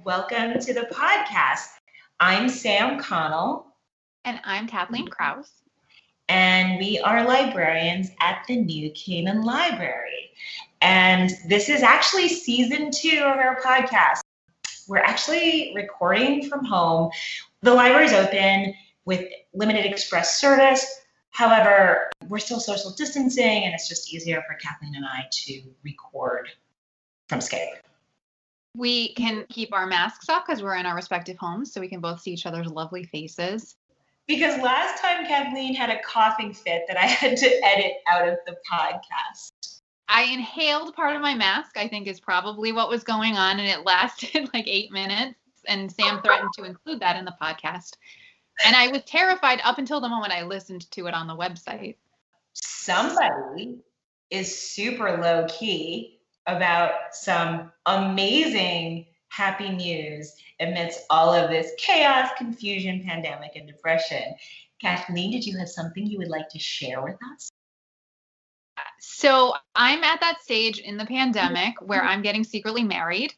Welcome to the podcast. I'm Sam Connell. And I'm Kathleen Krause. And we are librarians at the New Canaan Library. And this is actually season 2 of our podcast. We're actually recording from home. The library is open with limited express service. However, we're still social distancing, and it's just easier for Kathleen and I to record from Skype. We can keep our masks off because we're in our respective homes, so we can both see each other's lovely faces. Because last time Kathleen had a coughing fit that I had to edit out of the podcast. I inhaled part of my mask, I think is probably what was going on, and it lasted like 8 minutes, and Sam threatened to include that in the podcast. And I was terrified up until the moment I listened to it on the website. Somebody is super low key about some amazing happy news amidst all of this chaos, confusion, pandemic, and depression. Kathleen, did you have something you would like to share with us? So I'm at that stage in the pandemic where I'm getting secretly married.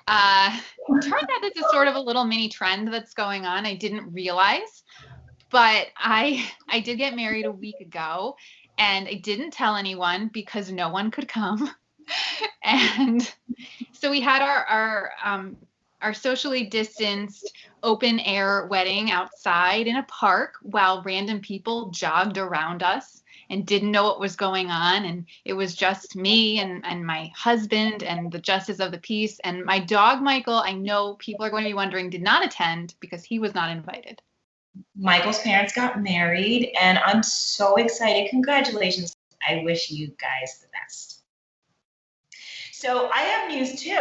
Turns out this is sort of a little mini trend that's going on. I didn't realize, but I did get married a week ago, and I didn't tell anyone because no one could come. And so we had our socially distanced open air wedding outside in a park while random people jogged around us and didn't know what was going on. And it was just me and my husband and the justice of the peace. And my dog, Michael, I know people are going to be wondering, did not attend because he was not invited. Michael's parents got married, and I'm so excited. Congratulations. I wish you guys the best. So I have news too.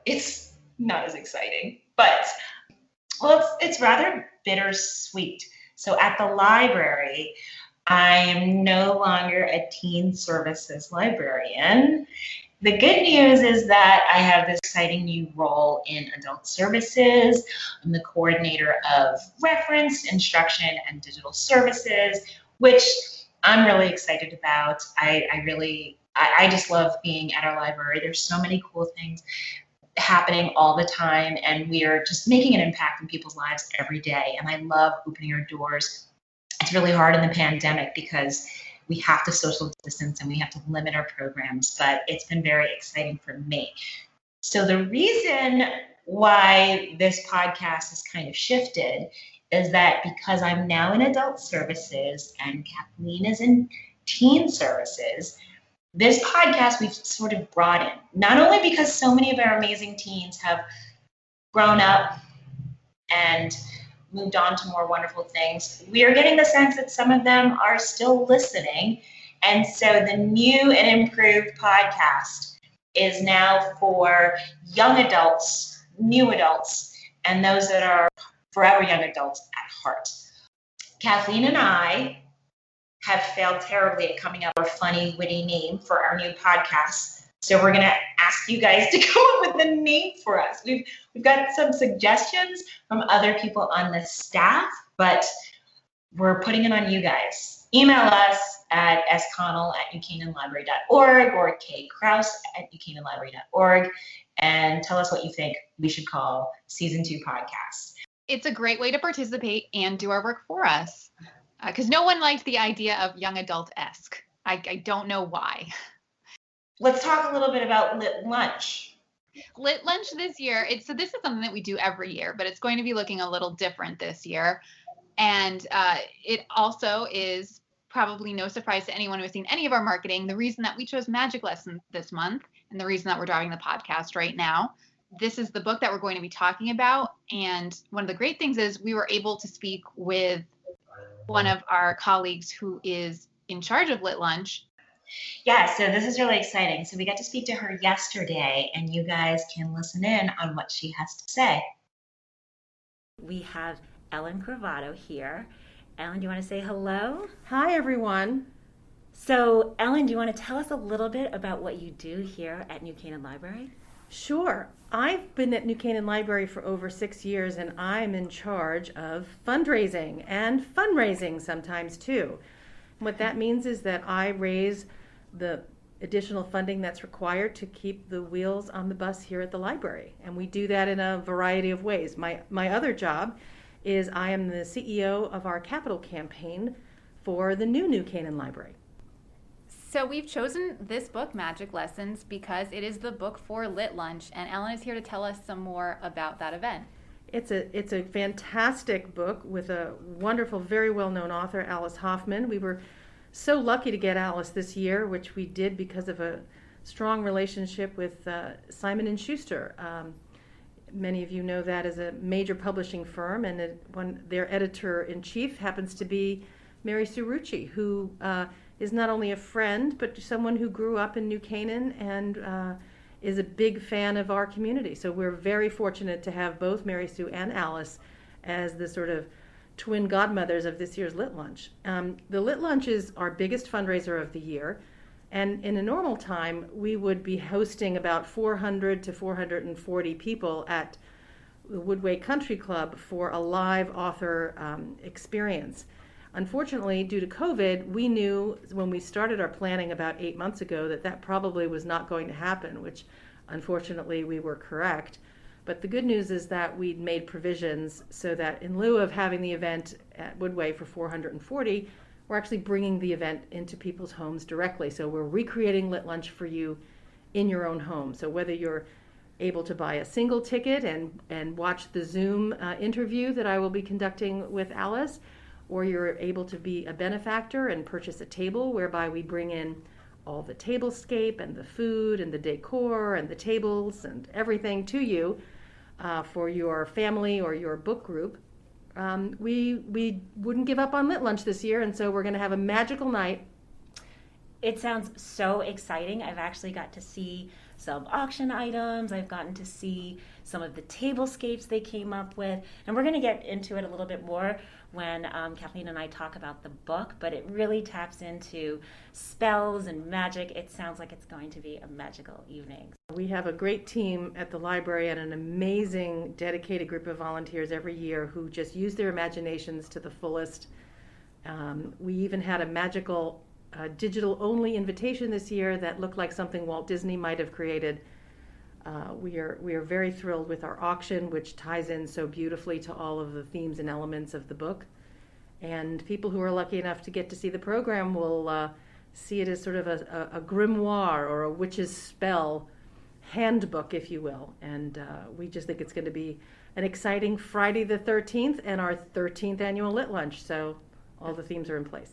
It's not as exciting, but well, it's rather bittersweet. So at the library, I am no longer a teen services librarian. The good news is that I have this exciting new role in adult services. I'm the coordinator of reference, instruction, and digital services, which I'm really excited about. I just love being at our library. There's so many cool things happening all the time, and we are just making an impact in people's lives every day. And I love opening our doors. It's really hard in the pandemic because we have to social distance and we have to limit our programs, but it's been very exciting for me. So the reason why this podcast has kind of shifted is that because I'm now in adult services and Kathleen is in teen services, this podcast we've sort of brought in, not only because so many of our amazing teens have grown up and moved on to more wonderful things, we are getting the sense that some of them are still listening. And so the new and improved podcast is now for young adults, new adults, and those that are forever young adults at heart. Kathleen and I have failed terribly at coming up with a funny, witty name for our new podcast. So we're going to ask you guys to come up with a name for us. We've got some suggestions from other people on the staff, but we're putting it on you guys. Email us at sconnell@newcanaanlibrary.org or kkrause@newcanaanlibrary.org and tell us what you think we should call season 2 podcast. It's a great way to participate and do our work for us. Because no one liked the idea of young adult-esque. I don't know why. Let's talk a little bit about Lit Lunch. Lit Lunch this year, so this is something that we do every year, but it's going to be looking a little different this year. And it also is probably no surprise to anyone who has seen any of our marketing, the reason that we chose Magic Lessons this month and the reason that we're driving the podcast right now. This is the book that we're going to be talking about. And one of the great things is we were able to speak with one of our colleagues who is in charge of Lit Lunch. Yeah, so this is really exciting. So we got to speak to her yesterday, and you guys can listen in on what she has to say. We have Ellen Cravado here. Ellen, do you want to say hello? Hi, everyone. So, Ellen, do you want to tell us a little bit about what you do here at New Canaan Library? Sure. I've been at New Canaan Library for over 6 years, and I'm in charge of fundraising and fundraising sometimes too. What that means is that I raise the additional funding that's required to keep the wheels on the bus here at the library. And we do that in a variety of ways. My other job is I am the CEO of our capital campaign for the new Canaan Library. So we've chosen this book, Magic Lessons, because it is the book for Lit Lunch, and Ellen is here to tell us some more about that event. It's a fantastic book with a wonderful, very well-known author, Alice Hoffman. We were so lucky to get Alice this year, which we did because of a strong relationship with Simon & Schuster. Many of you know that as a major publishing firm, and their editor-in-chief happens to be Mary Sue Rucci, who is not only a friend, but someone who grew up in New Canaan and is a big fan of our community. So we're very fortunate to have both Mary Sue and Alice as the sort of twin godmothers of this year's Lit Lunch. The Lit Lunch is our biggest fundraiser of the year. And in a normal time, we would be hosting about 400 to 440 people at the Woodway Country Club for a live author experience. Unfortunately, due to COVID, we knew when we started our planning about 8 months ago that probably was not going to happen, which unfortunately we were correct. But the good news is that we'd made provisions so that in lieu of having the event at Woodway for 440, we're actually bringing the event into people's homes directly. So we're recreating Lit Lunch for you in your own home. So whether you're able to buy a single ticket and watch the Zoom interview that I will be conducting with Alice, or you're able to be a benefactor and purchase a table whereby we bring in all the tablescape and the food and the decor and the tables and everything to you for your family or your book group. We wouldn't give up on Lit Lunch this year, and so we're going to have a magical night. It sounds so exciting. I've actually got to see some auction items. I've gotten to see some of the tablescapes they came up with. And we're going to get into it a little bit more when Kathleen and I talk about the book, but it really taps into spells and magic. It sounds like it's going to be a magical evening. We have a great team at the library and an amazing, dedicated group of volunteers every year who just use their imaginations to the fullest. We even had a magical digital-only invitation this year that looked like something Walt Disney might have created. We are very thrilled with our auction, which ties in so beautifully to all of the themes and elements of the book. And people who are lucky enough to get to see the program will see it as sort of a grimoire or a witch's spell handbook, if you will. And we just think it's going to be an exciting Friday the 13th and our 13th annual Lit Lunch. So all the themes are in place.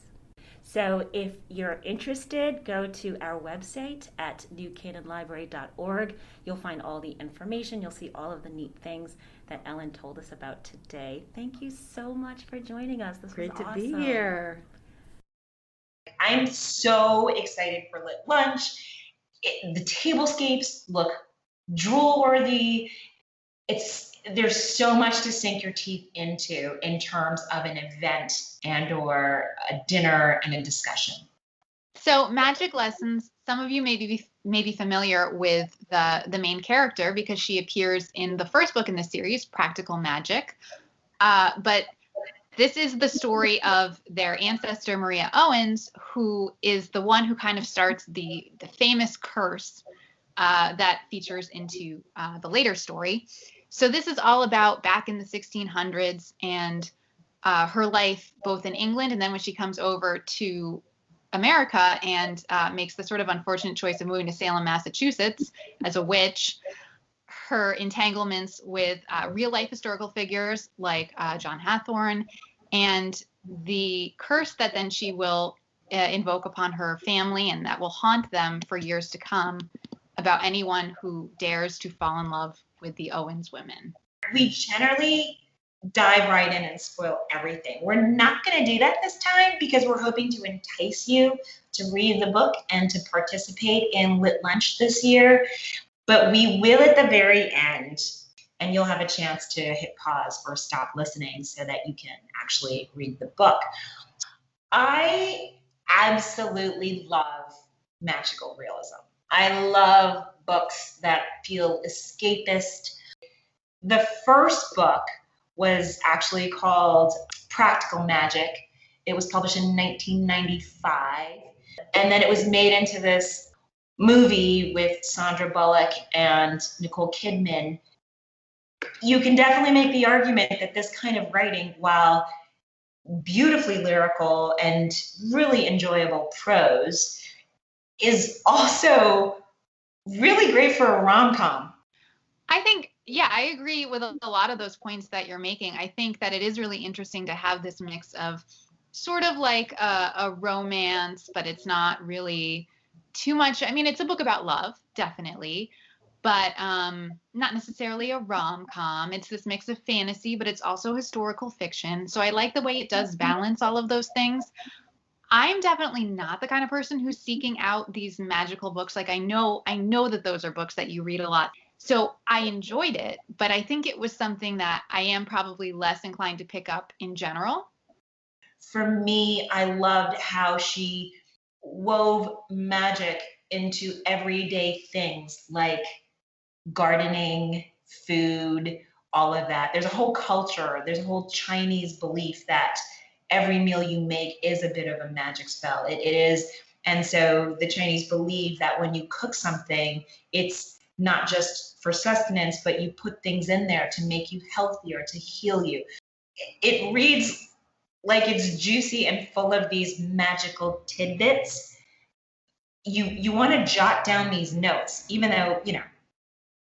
So if you're interested, go to our website at newcanaanlibrary.org. You'll find all the information. You'll see all of the neat things that Ellen told us about today. Thank you so much for joining us. This was awesome. Great to be here. I'm so excited for Lit Lunch. The tablescapes look drool-worthy. There's so much to sink your teeth into in terms of an event and or a dinner and a discussion. So Magic Lessons, some of you may be familiar with the main character because she appears in the first book in the series, Practical Magic. But this is the story of their ancestor, Maria Owens, who is the one who kind of starts the famous curse that features into the later story. So this is all about back in the 1600s and her life both in England and then when she comes over to America and makes the sort of unfortunate choice of moving to Salem, Massachusetts as a witch. Her entanglements with real life historical figures like John Hathorne and the curse that then she will invoke upon her family and that will haunt them for years to come about anyone who dares to fall in love with the Owens women. We generally dive right in and spoil everything. We're not going to do that this time because we're hoping to entice you to read the book and to participate in Lit Lunch this year. But we will at the very end, and you'll have a chance to hit pause or stop listening so that you can actually read the book. I absolutely love magical realism. I love books that feel escapist. The first book was actually called Practical Magic. It was published in 1995. And then it was made into this movie with Sandra Bullock and Nicole Kidman, you can definitely make the argument that this kind of writing, while beautifully lyrical and really enjoyable prose, is also really great for a rom-com. I think, yeah, I agree with a lot of those points that you're making. I think that it is really interesting to have this mix of sort of like a romance, but it's not really too much. I mean, it's a book about love, definitely, but not necessarily a rom-com. It's this mix of fantasy, but it's also historical fiction. So I like the way it does balance all of those things. I'm definitely not the kind of person who's seeking out these magical books. Like I know that those are books that you read a lot. So I enjoyed it, but I think it was something that I am probably less inclined to pick up in general. For me, I loved how she wove magic into everyday things like gardening, food, all of that. There's a whole culture, there's a whole Chinese belief that every meal you make is a bit of a magic spell. It is. And so the Chinese believe that when you cook something, it's not just for sustenance, but you put things in there to make you healthier, to heal you. It reads like it's juicy and full of these magical tidbits. You want to jot down these notes, even though,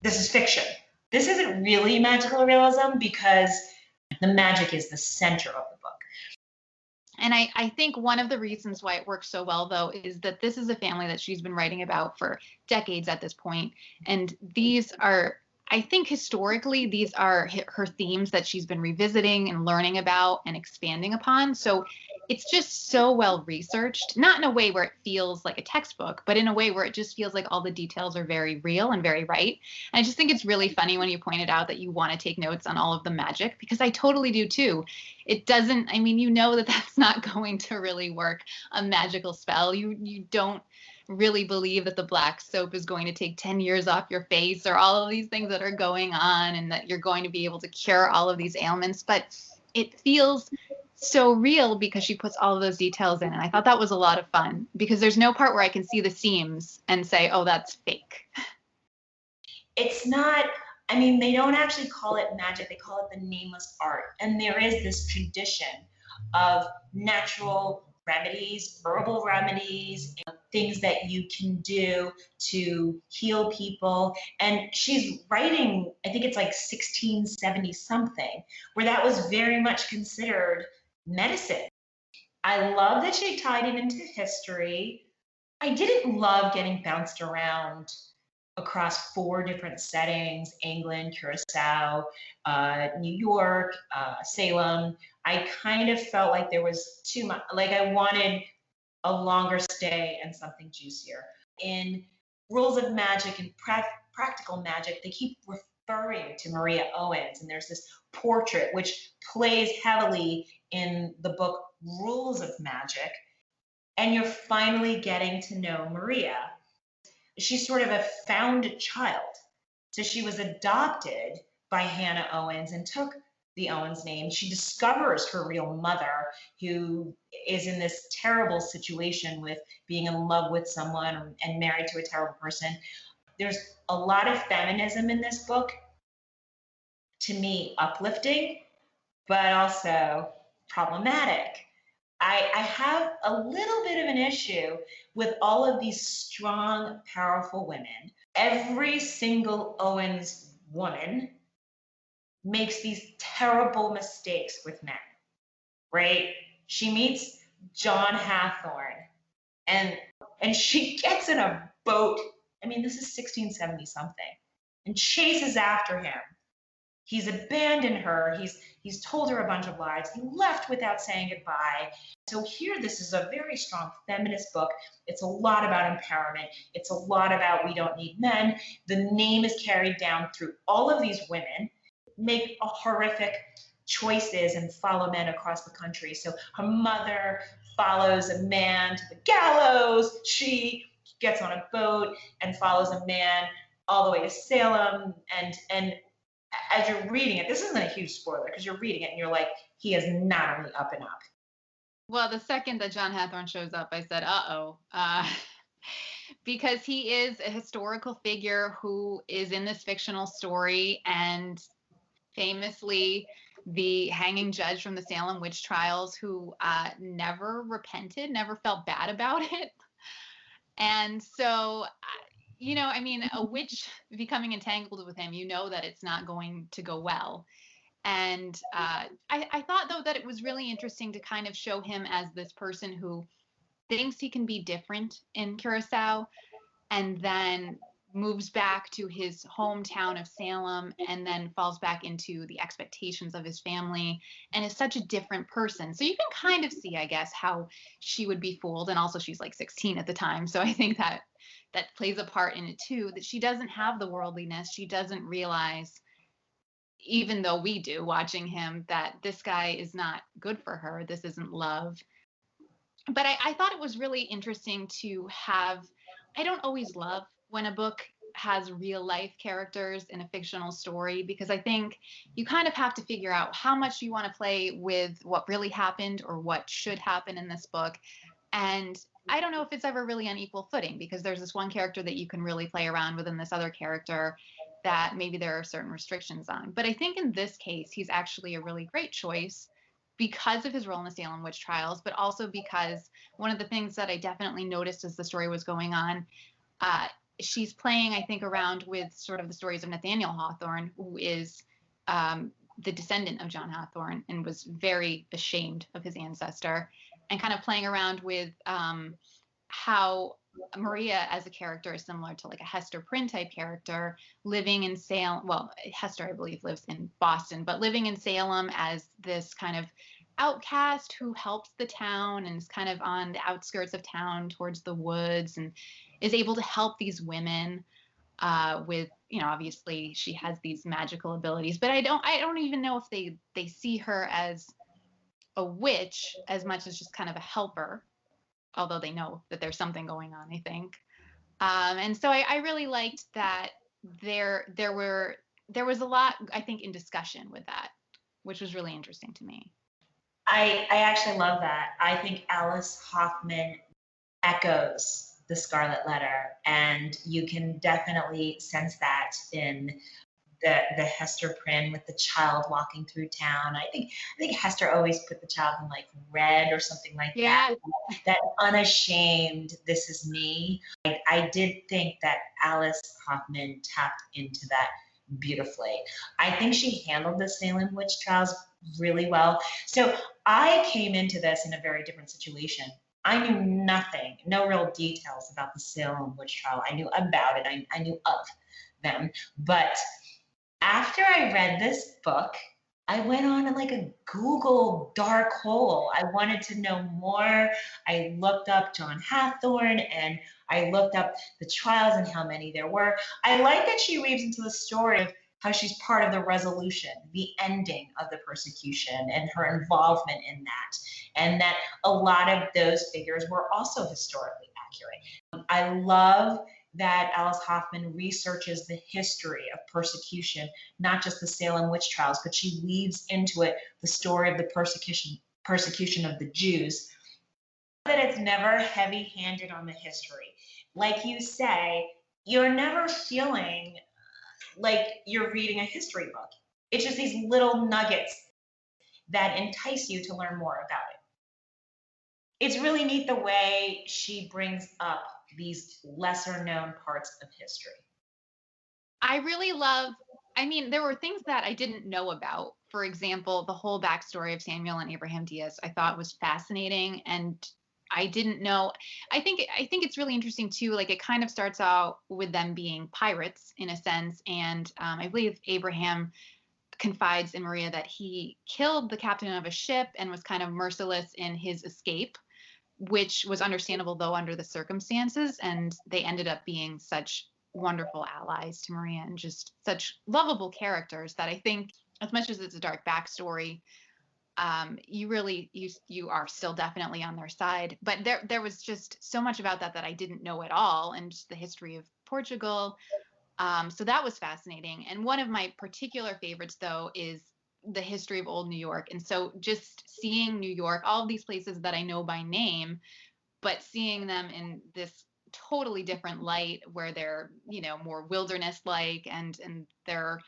this is fiction. This isn't really magical realism because the magic is the center of the book. And I think one of the reasons why it works so well, though, is that this is a family that she's been writing about for decades at this point. And these are, I think historically, these are her themes that she's been revisiting and learning about and expanding upon. So it's just so well researched, not in a way where it feels like a textbook, but in a way where it just feels like all the details are very real and very right. And I just think it's really funny when you pointed out that you want to take notes on all of the magic, because I totally do too. It doesn't, I mean, that that's not going to really work a magical spell. You don't really believe that the black soap is going to take 10 years off your face, or all of these things that are going on, and that you're going to be able to cure all of these ailments. But it feels so real because she puts all of those details in. And I thought that was a lot of fun, because there's no part where I can see the seams and say, oh, that's fake. It's not, I mean, they don't actually call it magic, they call it the nameless art. And there is this tradition of natural remedies, herbal remedies, and things that you can do to heal people. And she's writing, I think it's like 1670 something, where that was very much considered medicine. I love that she tied it into history. I didn't love getting bounced around across 4 different settings: England, Curacao, New York, Salem. I kind of felt like there was too much, like I wanted a longer stay and something juicier. In Rules of Magic and Practical Magic, they keep referring to Maria Owens, and there's this portrait which plays heavily in the book Rules of Magic, and you're finally getting to know Maria. She's sort of a found child. So she was adopted by Hannah Owens and took the Owens name. She discovers her real mother, who is in this terrible situation with being in love with someone and married to a terrible person. There's a lot of feminism in this book, to me, uplifting, but also problematic. I have a little bit of an issue with all of these strong, powerful women. Every single Owens woman makes these terrible mistakes with men, right? She meets John Hathorne, and she gets in a boat. I mean, this is 1670 something, and chases after him. He's abandoned her. He's told her a bunch of lies. He left without saying goodbye. So here, this is a very strong feminist book. It's a lot about empowerment. It's a lot about we don't need men. The name is carried down through all of these women, make horrific choices and follow men across the country. So her mother follows a man to the gallows. She gets on a boat and follows a man all the way to Salem. And as you're reading it, this isn't a huge spoiler because you're reading it and you're like, he is not on the up and up. Well, the second that John Hathorne shows up, I said, because he is a historical figure who is in this fictional story, and famously the hanging judge from the Salem witch trials who never repented, never felt bad about it. And so, I mean, a witch becoming entangled with him, that it's not going to go well. And I thought, though, that it was really interesting to kind of show him as this person who thinks he can be different in Curacao, and then moves back to his hometown of Salem, and then falls back into the expectations of his family, and is such a different person. So you can kind of see, I guess, how she would be fooled. And also she's like 16 at the time. So I think that plays a part in it too, that she doesn't have the worldliness. She doesn't realize, even though we do watching him, that this guy is not good for her. This isn't love. But I thought it was really interesting to have, I don't always love when a book has real life characters in a fictional story, because I think you kind of have to figure out how much you want to play with what really happened or what should happen in this book. And I don't know if it's ever really on equal footing, because there's this one character that you can really play around with, and this other character that maybe there are certain restrictions on. But I think in this case, he's actually a really great choice because of his role in the Salem witch trials, but also because one of the things that I definitely noticed as the story was going on, she's playing, I think, around with sort of the stories of Nathaniel Hawthorne, who is the descendant of John Hawthorne and was very ashamed of his ancestor, and kind of playing around with how Maria as a character is similar to like a Hester Prynne type character living in Salem. Well, Hester, I believe, lives in Boston, but living in Salem as this kind of outcast who helps the town and is kind of on the outskirts of town towards the woods, and is able to help these women with, obviously she has these magical abilities, but I don't even know if they see her as a witch as much as just kind of a helper, although they know that there's something going on, I think. And so I really liked that there was a lot, I think, in discussion with that, which was really interesting to me. I actually love that. I think Alice Hoffman echoes the Scarlet Letter, and you can definitely sense that in the Hester Prynne with the child walking through town. I think Hester always put the child in like red or something like that. That unashamed, this is me. I did think that Alice Hoffman tapped into that beautifully. I think she handled the Salem witch trials really well. So I came into this in a very different situation. I knew nothing, no real details about the Salem witch trial. I knew about it. I knew of them. But after I read this book, I went on like a Google dark hole. I wanted to know more. I looked up John Hathorne, and I looked up the trials and how many there were. I like that she weaves into the story of how she's part of the resolution, the ending of the persecution, and her involvement in that. And that a lot of those figures were also historically accurate. I love that Alice Hoffman researches the history of persecution, not just the Salem witch trials, but she weaves into it the story of the persecution of the Jews. That it's never heavy-handed on the history. Like you say, you're never feeling like you're reading a history book. It's just these little nuggets that entice you to learn more about it. It's really neat the way she brings up these lesser known parts of history. I really love, there were things that I didn't know about. For example, the whole backstory of Samuel and Abraham Diaz I thought was fascinating, and I didn't know. I think it's really interesting too. Like, it kind of starts out with them being pirates in a sense, and I believe Abraham confides in Maria that he killed the captain of a ship and was kind of merciless in his escape, which was understandable though under the circumstances. And they ended up being such wonderful allies to Maria and just such lovable characters that I think, as much as it's a dark backstory, you are still definitely on their side. But there was just so much about that I didn't know at all, and just the history of Portugal. So that was fascinating. And one of my particular favorites, though, is the history of old New York. And so just seeing New York, all of these places that I know by name, but seeing them in this totally different light where they're, more wilderness like and they're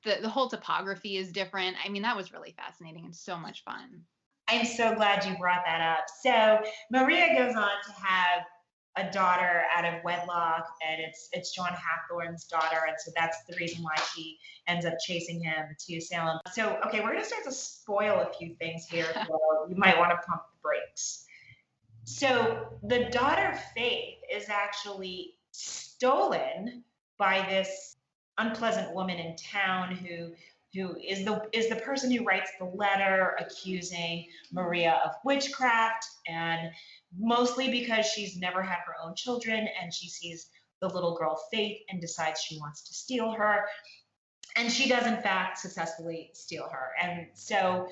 the whole topography is different. I mean, that was really fascinating and so much fun. I'm so glad you brought that up. So Maria goes on to have a daughter out of wedlock, and it's John Hathorne's daughter, and so that's the reason why she ends up chasing him to Salem. So, okay, we're gonna start to spoil a few things here, so you might want to pump the brakes. So the daughter Faith is actually stolen by this unpleasant woman in town who is the person who writes the letter accusing Maria of witchcraft, and mostly because she's never had her own children and she sees the little girl Faith and decides she wants to steal her, and she does in fact successfully steal her. And so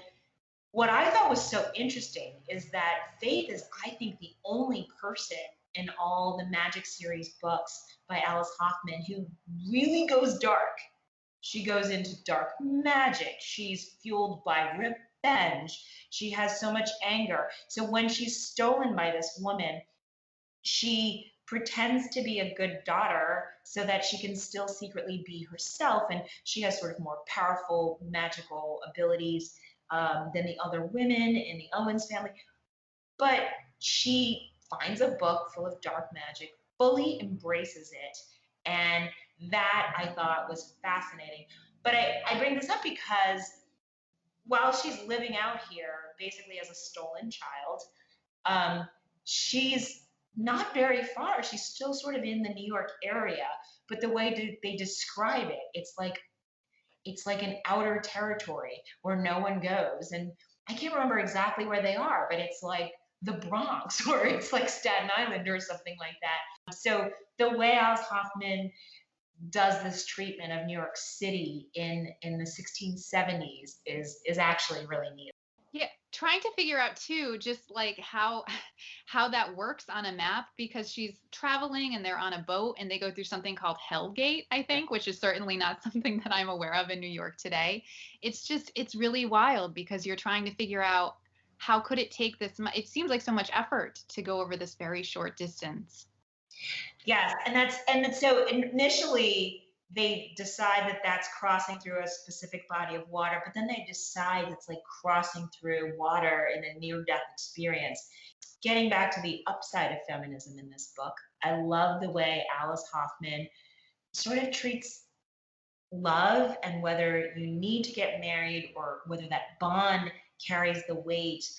what I thought was so interesting is that Faith is, I think, the only person in all the Magic series books by Alice Hoffman who really goes dark. She goes into dark magic. She's fueled by revenge. She has so much anger. So when she's stolen by this woman, she pretends to be a good daughter so that she can still secretly be herself. And she has sort of more powerful magical abilities than the other women in the Owens family. But she finds a book full of dark magic, fully embraces it, and that I thought was fascinating. But I bring this up because while she's living out here basically as a stolen child, she's not very far. She's still sort of in the New York area, but the way they describe it, it's like an outer territory where no one goes. And I can't remember exactly where they are, but it's like the Bronx or it's like Staten Island or something like that. So the way Alice Hoffman does this treatment of New York City in the 1670s is actually really neat. Yeah, trying to figure out too, just like how that works on a map, because she's traveling and they're on a boat and they go through something called Hell Gate, I think, which is certainly not something that I'm aware of in New York today. It's really wild because you're trying to figure out how could it take this it seems like so much effort to go over this very short distance. Yes, and so initially they decide that that's crossing through a specific body of water, but then they decide it's like crossing through water in a near-death experience. Getting back to the upside of feminism in this book, I love the way Alice Hoffman sort of treats love and whether you need to get married or whether that bond carries the weight.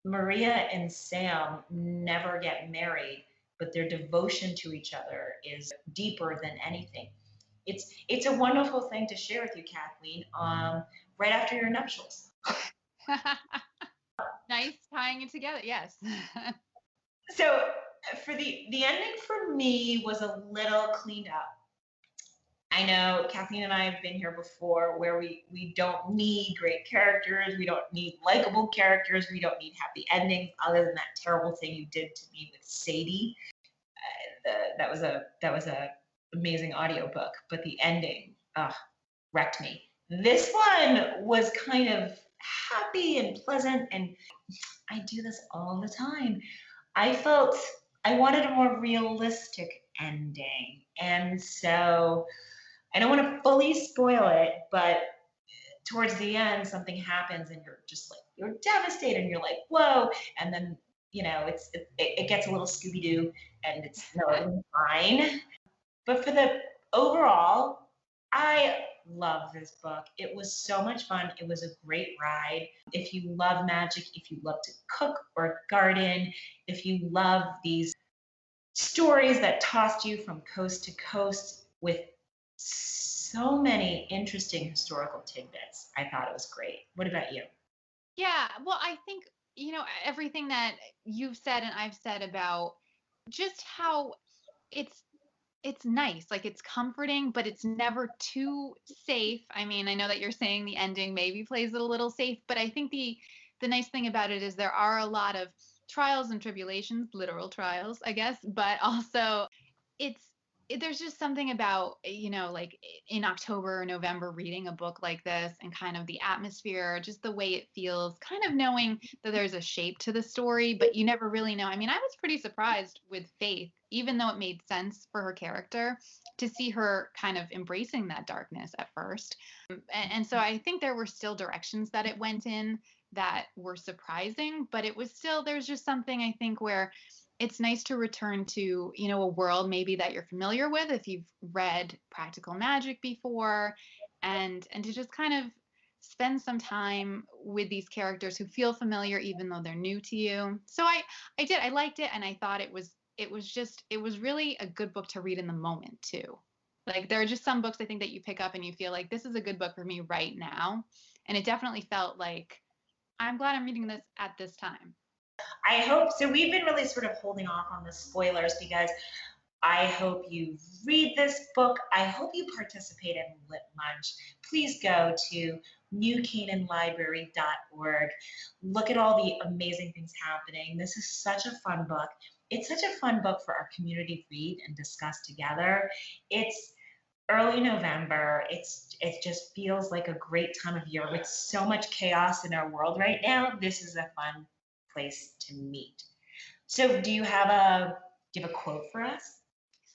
Maria and Sam never get married, but their devotion to each other is deeper than anything. It's a wonderful thing to share with you, Kathleen, right after your nuptials. Nice tying it together, yes. So for the ending for me was a little cleaned up. I know Kathleen and I have been here before where we don't need great characters, we don't need likable characters, we don't need happy endings other than that terrible thing you did to me with Sadie. That was a amazing audiobook, but the ending wrecked me. This one was kind of happy and pleasant, and I do this all the time. I felt I wanted a more realistic ending, and so I don't want to fully spoil it, but towards the end something happens and you're just like, you're devastated and you're like, whoa, and then it gets a little Scooby-Doo and it's fine. But for the overall, I love this book. It was so much fun. It was a great ride. If you love magic, if you love to cook or garden, if you love these stories that tossed you from coast to coast with so many interesting historical tidbits, I thought it was great. What about you? Yeah, well, I think, everything that you've said and I've said about just how it's nice, like it's comforting, but it's never too safe. I mean, I know that you're saying the ending maybe plays it a little safe, but I think the nice thing about it is there are a lot of trials and tribulations, literal trials, I guess, but also there's just something about, like in October or November reading a book like this and kind of the atmosphere, just the way it feels, kind of knowing that there's a shape to the story, but you never really know. I mean, I was pretty surprised with Faith even though it made sense for her character, to see her kind of embracing that darkness at first. And so I think there were still directions that it went in that were surprising, but it was still, there's just something I think where it's nice to return to, a world maybe that you're familiar with if you've read Practical Magic before, and to just kind of spend some time with these characters who feel familiar even though they're new to you. So I liked it, and I thought it was really a good book to read in the moment too. Like, there are just some books I think that you pick up and you feel like this is a good book for me right now, and it definitely felt like I'm glad I'm reading this at this time. I hope so. We've been really sort of holding off on the spoilers because I hope you read this book. I hope you participate in Lit Lunch. Please go to newcanaanlibrary.org. Look at all the amazing things happening. This is such a fun book. It's such a fun book for our community to read and discuss together. It's early November. It just feels like a great time of year with so much chaos in our world right now. This is a fun place to meet. So do you have a quote for us?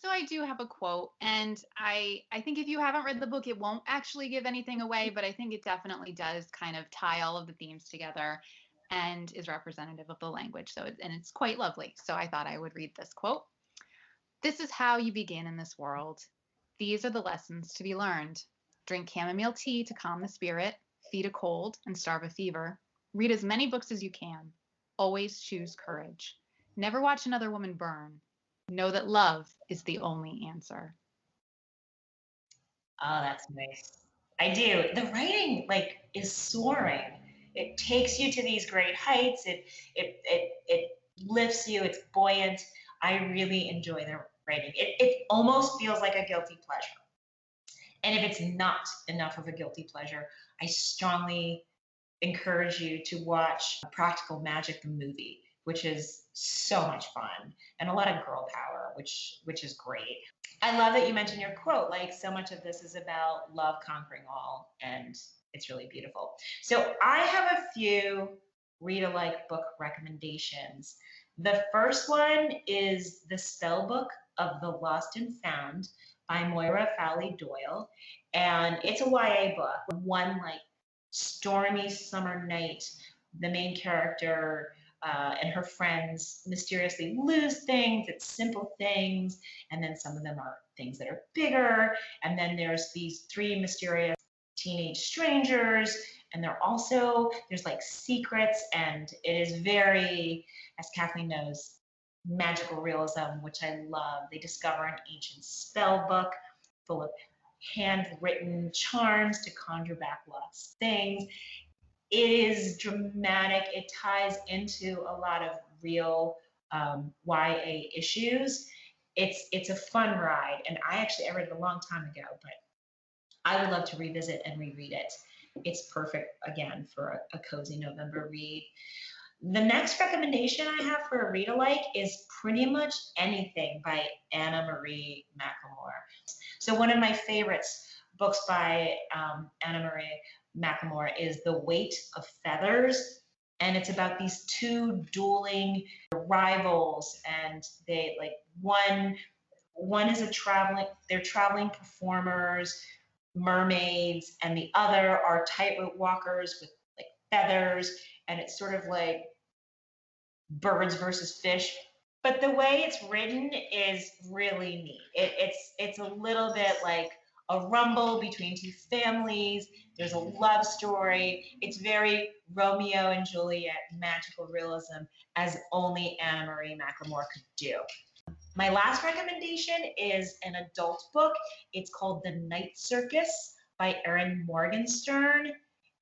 So I do have a quote, and I think if you haven't read the book, it won't actually give anything away, but I think it definitely does kind of tie all of the themes together and is representative of the language. And it's quite lovely. So I thought I would read this quote. "This is how you begin in this world. These are the lessons to be learned. Drink chamomile tea to calm the spirit, feed a cold and starve a fever. Read as many books as you can. Always choose courage. Never watch another woman burn. Know that love is the only answer." Oh, that's nice. I do. The writing is soaring. It takes you to these great heights. It lifts you. It's buoyant. I really enjoy the writing. It almost feels like a guilty pleasure. And if it's not enough of a guilty pleasure, I strongly encourage you to watch Practical Magic, the movie, which is so much fun and a lot of girl power, which is great. I love that you mentioned your quote. Like, so much of this is about love conquering all, and it's really beautiful. So I have a few read-alike book recommendations. The first one is The Spell Book of the Lost and Found by Moira Fowley Doyle, and it's a YA book. One stormy summer night, the main character and her friends mysteriously lose things. It's simple things, and then some of them are things that are bigger. And then there's these three mysterious teenage strangers, and there's secrets, and it is very, as Kathleen knows, magical realism, which I love. They discover an ancient spell book full of handwritten charms to conjure back lost things. It is dramatic. It ties into a lot of real YA issues. It's a fun ride, and I read it a long time ago, but I would love to revisit and reread it. It's perfect, again, for a cozy November read. The next recommendation I have for a read-alike is Pretty Much Anything by Anna Marie McLemore. So one of my favorites books by Anna Marie McLemore is The Weight of Feathers, and it's about these two dueling rivals, and they one is they're traveling performers, mermaids, and the other are tightrope walkers with feathers, and it's sort of like birds versus fish. But the way it's written is really neat. It's a little bit like a rumble between two families. There's a love story. It's very Romeo and Juliet magical realism, as only Anna Marie McLemore could do. My last recommendation is an adult book. It's called The Night Circus by Erin Morgenstern.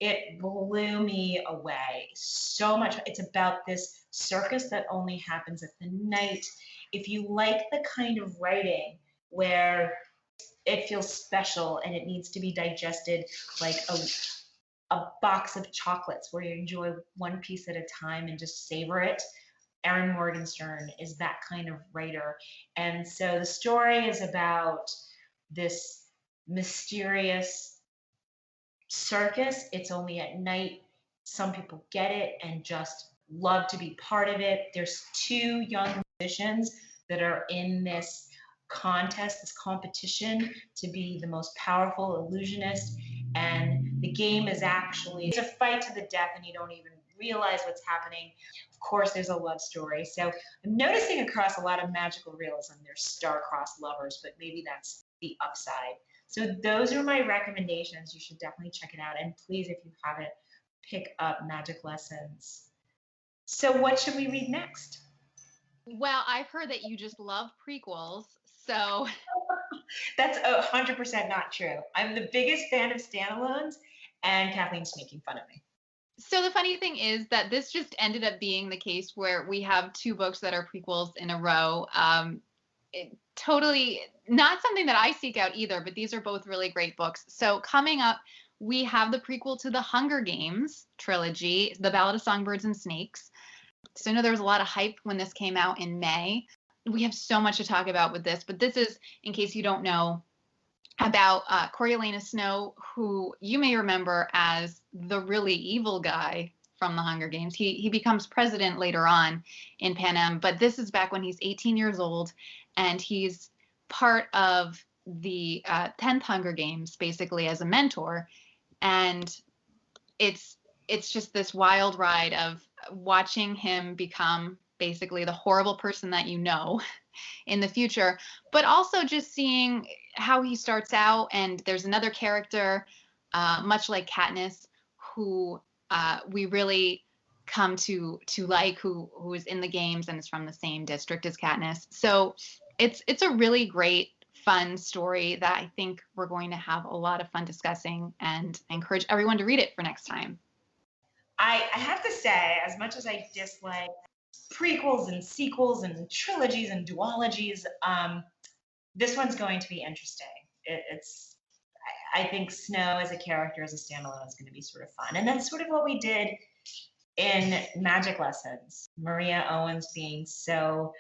It blew me away so much. It's about this circus that only happens at the night. If you like the kind of writing where it feels special and it needs to be digested like a box of chocolates where you enjoy one piece at a time and just savor it, Erin Morgenstern is that kind of writer. And so the story is about this mysterious circus. It's only at night. Some people get it and just love to be part of it. There's two young musicians that are in this contest, this competition to be the most powerful illusionist. And the game is actually, it's a fight to the death and you don't even realize what's happening. Of course, there's a love story. So I'm noticing across a lot of magical realism, there's star-crossed lovers, but maybe that's the upside. So those are my recommendations. You should definitely check it out. And please, if you haven't, pick up Magic Lessons. So what should we read next? Well, I've heard that you just love prequels, so. That's 100% not true. I'm the biggest fan of standalones, and Kathleen's making fun of me. So the funny thing is that this just ended up being the case where we have two books that are prequels in a row. Totally not something that I seek out either, but these are both really great books. So coming up, we have the prequel to the Hunger Games trilogy, The Ballad of Songbirds and Snakes. So I know there was a lot of hype when this came out in May. We have so much to talk about with this, but this is, in case you don't know, about Coriolanus Snow, who you may remember as the really evil guy from the Hunger Games. He becomes president later on in Panem, but this is back when he's 18 years old, and he's part of the 10th Hunger Games, basically as a mentor. And it's just this wild ride of watching him become basically the horrible person that you know in the future, but also just seeing how he starts out. And there's another character, much like Katniss, who we really come to like, who is in the games and is from the same district as Katniss. So it's a really great, fun story that I think we're going to have a lot of fun discussing, and I encourage everyone to read it for next time. I have to say, as much as I dislike prequels and sequels and trilogies and duologies, this one's going to be interesting. I think Snow as a character, as a standalone, is going to be sort of fun. And that's sort of what we did in Magic Lessons. Maria Owens being so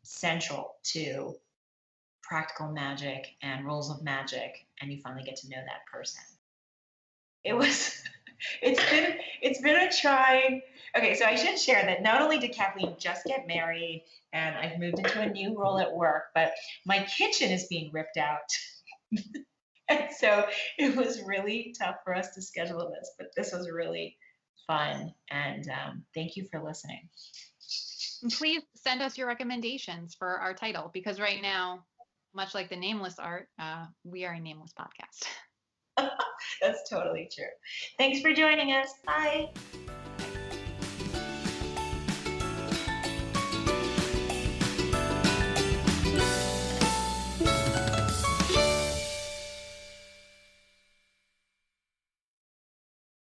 central to practical magic and rules of magic, and you finally get to know that person. It's been a trying. Okay, so I should share that not only did Kathleen just get married and I've moved into a new role at work, but my kitchen is being ripped out. And so it was really tough for us to schedule this, but this was really fun. And thank you for listening. And please send us your recommendations for our title, because right now, much like the Nameless art, we are a nameless podcast. That's totally true. Thanks for joining us. Bye.